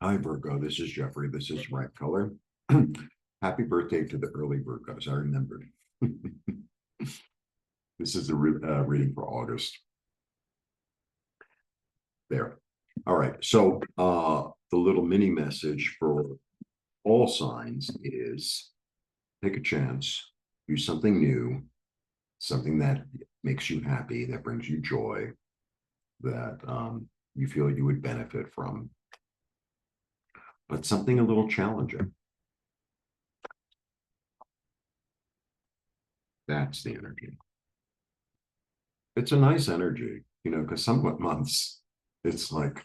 Hi, Virgo. This is Jeffrey. This is right color. Happy birthday to the early Virgos. I remembered. This is a reading for August. There. All right. So the little mini message for all signs is take a chance, do something new, something that makes you happy, that brings you joy, that you feel you would benefit from, but something a little challenging. That's the energy. It's a nice energy, because some months it's like,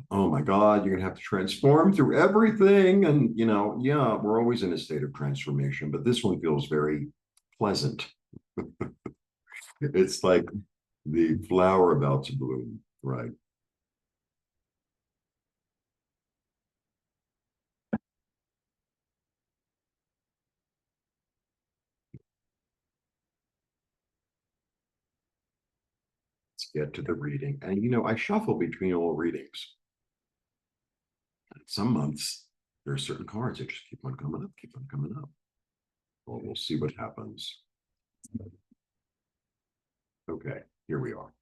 oh my God, you're gonna have to transform through everything. And, yeah, we're always in a state of transformation, but this one feels very pleasant. It's like the flower about to bloom, right? Let's get to the reading. And, I shuffle between all readings. Some months, there are certain cards that just keep on coming up, keep on coming up. Well, we'll see what happens. Okay, here we are.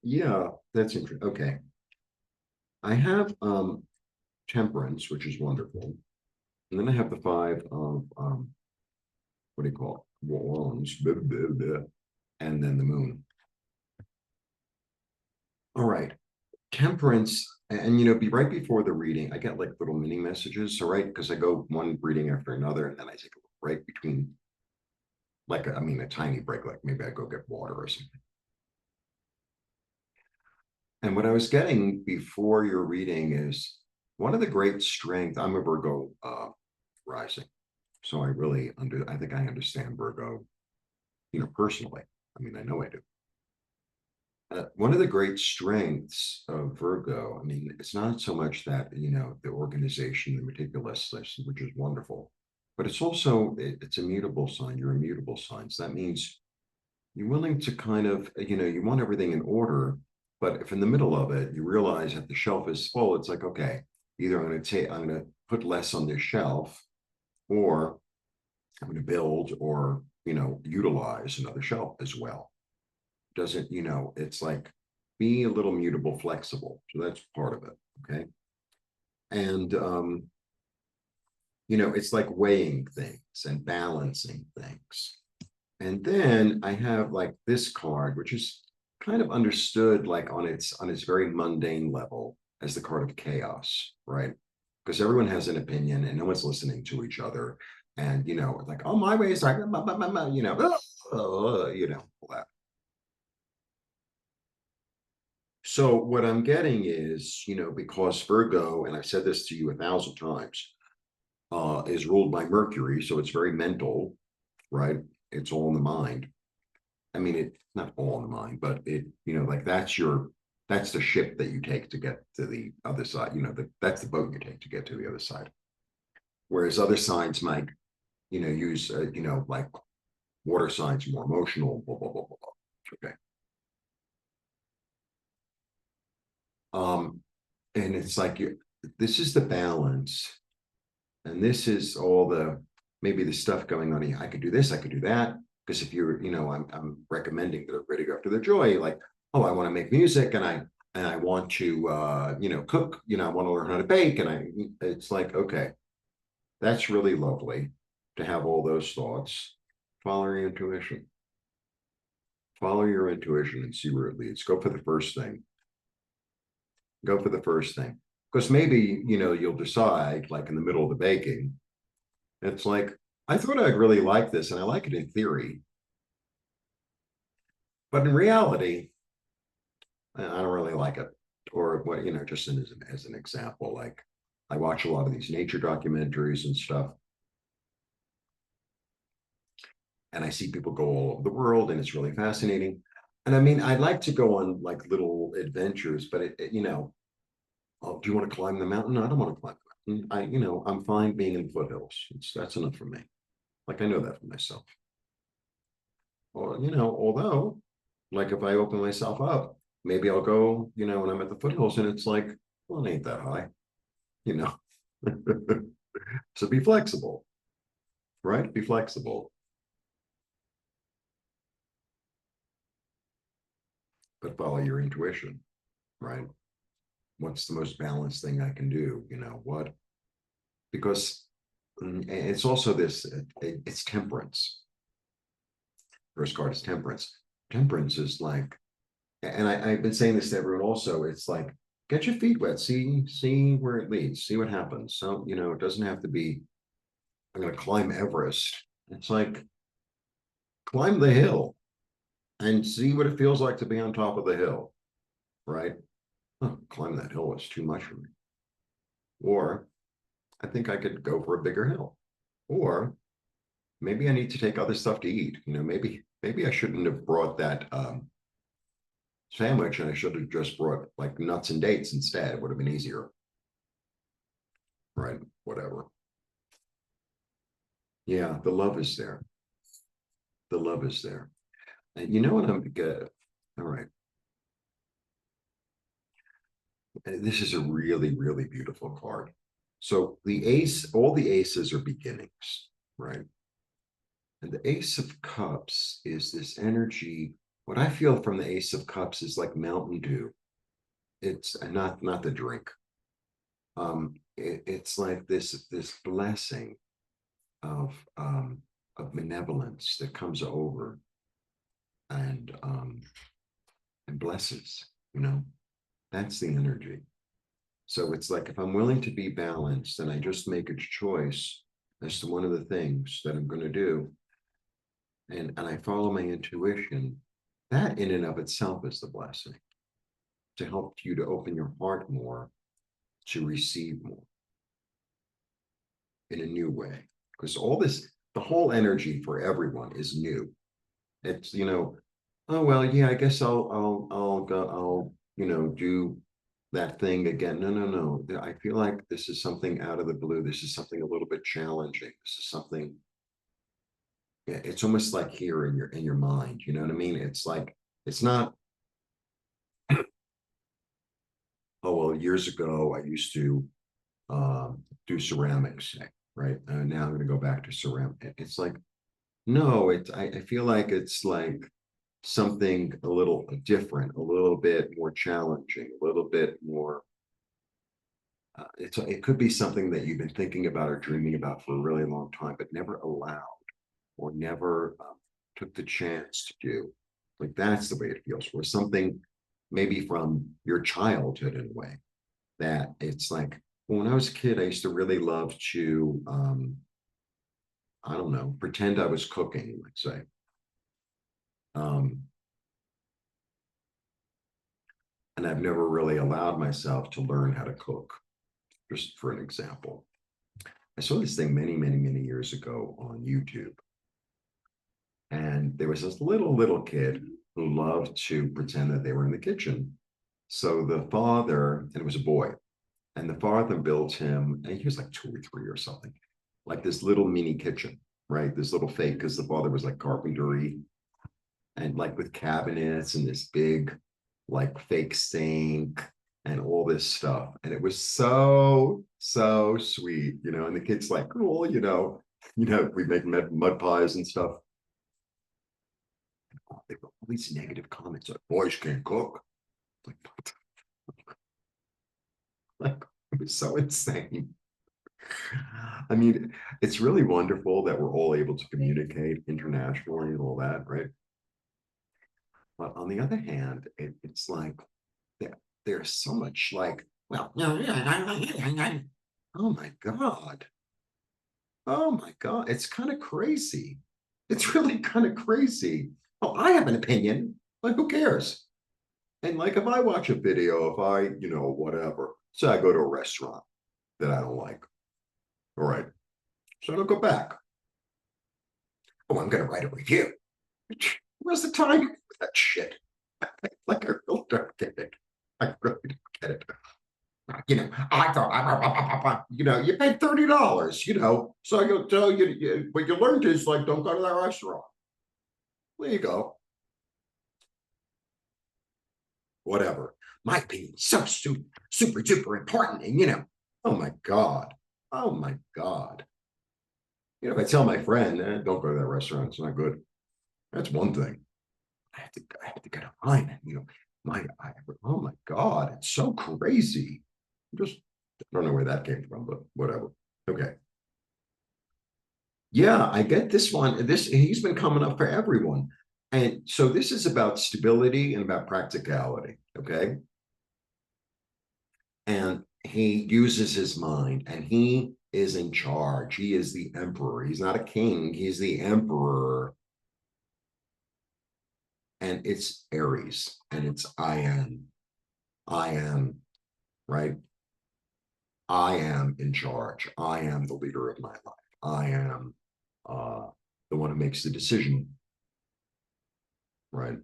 Yeah, that's interesting. Okay. I have temperance, which is wonderful. And then I have the five of what do you call it? Wands, blah, blah, blah, and then the moon. All right. Temperance, and be right before the reading, I get like little mini messages. So right, because I go one reading after another, and then I take a break between, like a tiny break, like maybe I go get water or something. And what I was getting before your reading is one of the great strength. I'm a Virgo rising, so I think I understand Virgo, personally. I know I do. One of the great strengths of Virgo, it's not so much that, the organization, the meticulousness, which is wonderful, but it's also, it's a mutable sign. You're a mutable sign. So that means you're willing to kind of, you want everything in order, but if in the middle of it, you realize that the shelf is full, it's like, okay, either I'm going to put less on this shelf, or I'm going to build or, utilize another shelf as well. Doesn't, it's like be a little mutable, flexible. So that's part of it. Okay. And, it's like weighing things and balancing things. And then I have like this card, which is kind of understood like on its very mundane level as the card of chaos, right? Because everyone has an opinion and no one's listening to each other. And, like, oh, my way is like, all that. So what I'm getting is, because Virgo, and I've said this to you 1,000 times, is ruled by Mercury, so it's very mental, right? It's all in the mind. It's not all in the mind, but like that's the ship that you take to get to the other side. That's the boat you take to get to the other side. Whereas other signs might, use, like water signs, more emotional, blah, blah, blah, blah, blah. Okay. And it's like this is the balance, and this is all the maybe the stuff going on. I could do this, I could do that. Because if you're, I'm recommending that everybody go after their joy, like, oh, I want to make music, and I want to cook, I want to learn how to bake, and it's like, okay, that's really lovely to have all those thoughts. Follow your intuition. Follow your intuition and see where it leads. Go for the first thing. Go for the first thing. Because maybe, you'll decide, like in the middle of the baking, it's like, I thought I'd really like this, and I like it in theory. But in reality, I don't really like it. Or what, just as an example, like I watch a lot of these nature documentaries and stuff, and I see people go all over the world, and it's really fascinating. And I'd like to go on like little adventures, but oh, do you want to climb the mountain? No, I don't want to climb the mountain. I'm fine being in foothills. That's enough for me. Like I know that for myself. Or, although, like if I open myself up, maybe I'll go, when I'm at the foothills and it's like, well, it ain't that high, you know. So be flexible, right? Be flexible, but follow your intuition, right? What's the most balanced thing I can do? What? Because it's also this, it's temperance. First card is temperance. Temperance is like, and I've been saying this to everyone also, it's like, get your feet wet, see where it leads, see what happens. So, it doesn't have to be, I'm going to climb Everest. It's like, climb the hill and see what it feels like to be on top of the hill, right? Oh, climb that hill was too much for me. Or I think I could go for a bigger hill. Or maybe I need to take other stuff to eat. Maybe I shouldn't have brought that sandwich and I should have just brought like nuts and dates instead. It would have been easier. Right. Whatever. Yeah, the love is there. The love is there. And you know what I'm good. All right. This is a really, really beautiful card. So the ace, all the aces are beginnings, right? And the Ace of Cups is this energy. What I feel from the Ace of Cups is like Mountain Dew. It's not the drink. It's like this blessing of benevolence that comes over and and blesses. You know, that's the energy. So it's like if I'm willing to be balanced, then I just make a choice as to one of the things that I'm going to do, and I follow my intuition. That in and of itself is the blessing to help you to open your heart more, to receive more in a new way. Because all this, the whole energy for everyone is new. It's, oh well, yeah, I guess I'll go, do that thing again. No, no, no. I feel like this is something out of the blue. This is something a little bit challenging. This is something, yeah, it's almost like here in your mind. You know what I mean? It's like it's not, oh well, years ago I used to do ceramics, right? Now I'm going to go back to ceramic. It's like, no, I feel like it's like something a little different, a little bit more challenging, a little bit more. It could be something that you've been thinking about or dreaming about for a really long time, but never allowed or never took the chance to do. Like that's the way it feels. Or something maybe from your childhood in a way that it's like, well, when I was a kid, I used to really love to, I don't know, pretend I was cooking, let's say. Um, and I've never really allowed myself to learn how to cook, just for an example. I saw this thing many, many, many years ago on YouTube. And there was this little kid who loved to pretend that they were in the kitchen. So the father, and it was a boy, and the father built him, and he was like 2 or 3 or something, like this little mini kitchen, right? This little fake, because the father was like carpentry and like with cabinets and this big like fake sink and all this stuff. And it was so, so sweet, and the kid's like, cool, we make mud pies and stuff. Oh, they all these negative comments like boys can't cook. Like, like it was so insane. I mean, it's really wonderful that we're all able to communicate internationally and all that, right? But on the other hand, it's like there's so much like, well, no, oh my God. Oh my God. It's kind of crazy. It's really kind of crazy. Oh, I have an opinion. Like, who cares? And like, if I watch a video, if I, whatever, say I go to a restaurant that I don't like, all right, so I don't go back. Oh, I'm going to write a review. Where's the time for that shit? Like, I really don't get it. I really don't get it. I thought, you paid $30, so but you learned is like, don't go to that restaurant. There you go. Whatever. My opinion is so super, super, super important. And, oh my God. Oh my God. If I tell my friend, don't go to that restaurant, it's not good. That's one thing. I have to get online. Oh my God, it's so crazy. I don't know where that came from, but whatever. Okay. Yeah, I get this one. He's been coming up for everyone. And so this is about stability and about practicality. Okay. And he uses his mind and he is in charge. He is the emperor. He's not a king, he's the emperor. And it's Aries and it's I am, right? I am in charge. I am the leader of my life. I am uh, the one who makes the decision, right?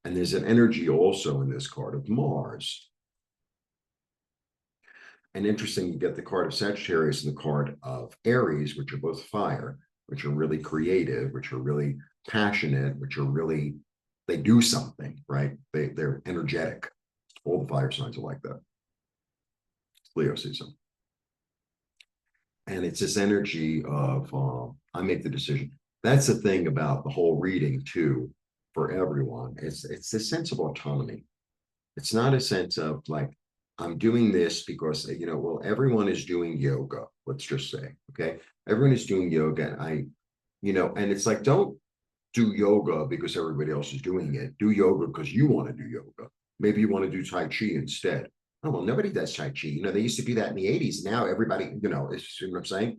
And there's an energy also in this card of Mars. And interesting, you get the card of Sagittarius and the card of Aries, which are both fire, which are really creative, which are really passionate, which are really, they do something, right? They're energetic. All the fire signs are like that. Leo season. And it's this energy of I make the decision. That's the thing about the whole reading too, for everyone. It's this sense of autonomy. It's not a sense of like, I'm doing this because, well, everyone is doing yoga, let's just say, okay? Everyone is doing yoga. And and it's like, don't do yoga because everybody else is doing it. Do yoga because you want to do yoga. Maybe you want to do Tai Chi instead. Oh, well, nobody does Tai Chi. They used to do that in the 80s. Now everybody, you know what I'm saying?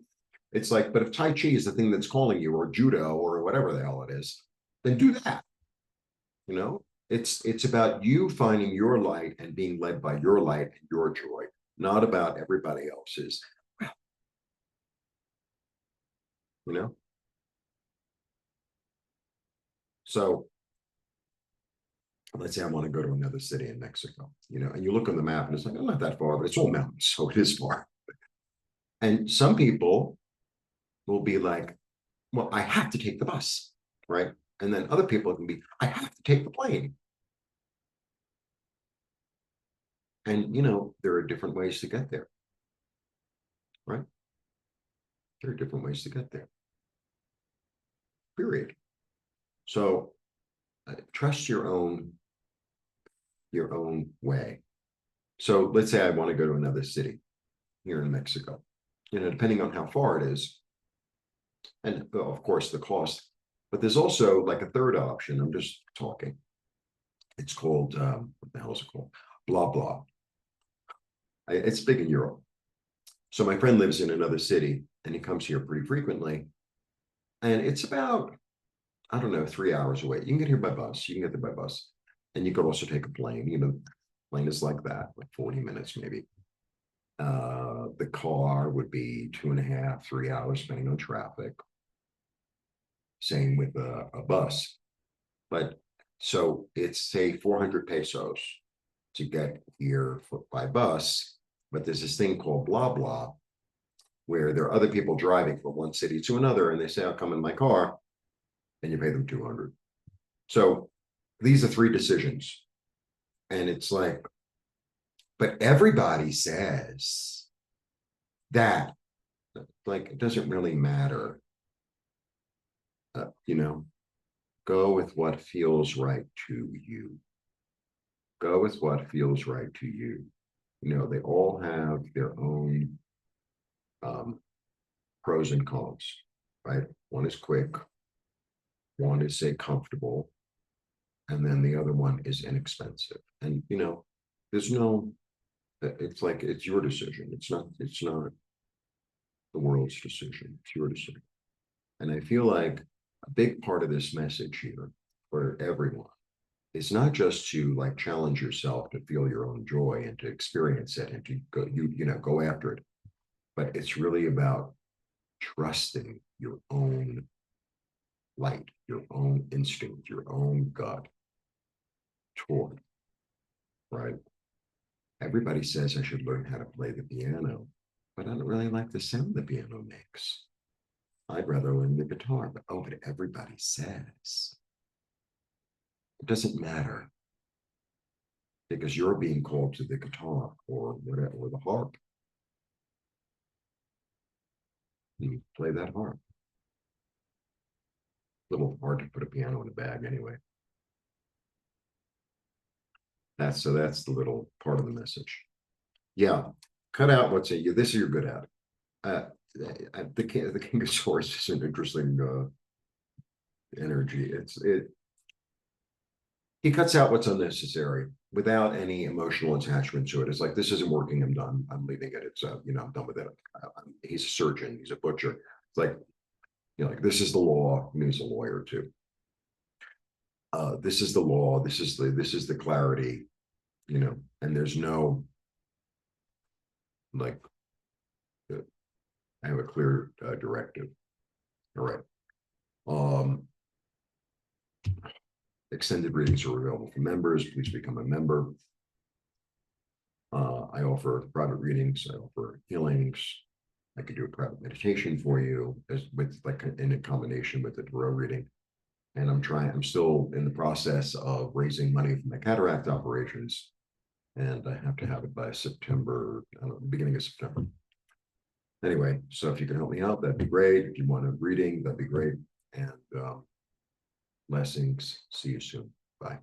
It's like, but if Tai Chi is the thing that's calling you, or judo, or whatever the hell it is, then do that. You know, it's about you finding your light and being led by your light and your joy, not about everybody else's. You know, so let's say I want to go to another city in Mexico, and you look on the map and it's like, oh, not that far, but it's all mountains, so it is far. And some people will be like, well, I have to take the bus, right? And then other people can be, I have to take the plane. And, there are different ways to get there, right? There are different ways to get there, period. So trust your own way. So let's say I want to go to another city here in Mexico, depending on how far it is, and of course the cost, but there's also like a third option. I'm just talking. It's called, what the hell is it called? Blah, blah. It's big in Europe. So my friend lives in another city and he comes here pretty frequently. And it's about, I don't know, 3 hours away. You can get here by bus. You can get there by bus. And you could also take a plane. Plane is like that, like 40 minutes maybe. The car would be 2.5, 3 hours, depending on traffic. Same with a bus. But so it's, say, 400 pesos to get here by bus. But there's this thing called blah, blah, where there are other people driving from one city to another, and they say, I'll come in my car, and you pay them 200. So these are three decisions. And it's like, but everybody says that, like, it doesn't really matter. Go with what feels right to you. Go with what feels right to you. They all have their own pros and cons, right? One is quick, one is, say, comfortable, and then the other one is inexpensive. And there's no, it's like, it's your decision. It's not the world's decision. It's your decision. And I feel like a big part of this message here for everyone is not just to like challenge yourself to feel your own joy and to experience it and to go after it, but it's really about trusting your own light, your own instinct, your own gut toward, right? Everybody says I should learn how to play the piano, but I don't really like the sound the piano makes. I'd rather learn the guitar, but everybody says. It doesn't matter because you're being called to the guitar or whatever, or the harp. You play that harp. A little hard to put a piano in a bag anyway. That's the little part of the message. Yeah, cut out what's in you. This you're good at. The King of Swords is an interesting energy. He cuts out what's unnecessary without any emotional attachment to it. It's like, this isn't working. I'm done. I'm leaving it. It's I'm done with it. He's a surgeon. He's a butcher. It's like, like, this is the law. He's a lawyer too. This is the law. This is the clarity. And there's no, like, I have a clear directive. All right. Extended readings are available for members. Please become a member. I offer private readings. I offer healings. I could do a private meditation for you in a combination with the tarot reading. And I'm still in the process of raising money for my cataract operations. And I have to have it by September, beginning of September. Anyway, so if you can help me out, that'd be great. If you want a reading, that'd be great. And blessings. See you soon. Bye.